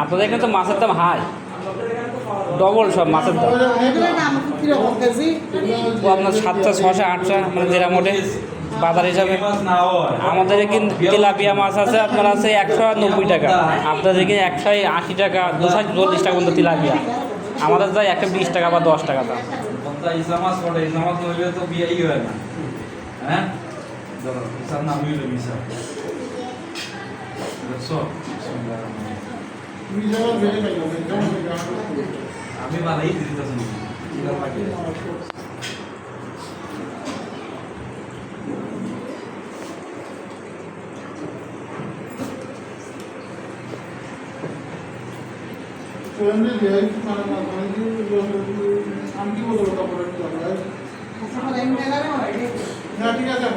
আপনাদের এখানে তো মাছের দাম হাই, ডবল সব মাছের দাম। ও আপনার 7টা 600 800 মানে যেটা মোটে বাজার হিসাবে। আমাদের এখানে তেলাপিয়া মাছ আছে আপনার আছে 190 টাকা, আপনাদের এখানে 180 টাকা 240 টাকা পর্যন্ত তেলাপিয়া। আমাদের যায় 120 টাকা বা 10 টাকা দাম। আমি বানাই দিতেছি আমি কি বলবো কাপড় ঠিক আছে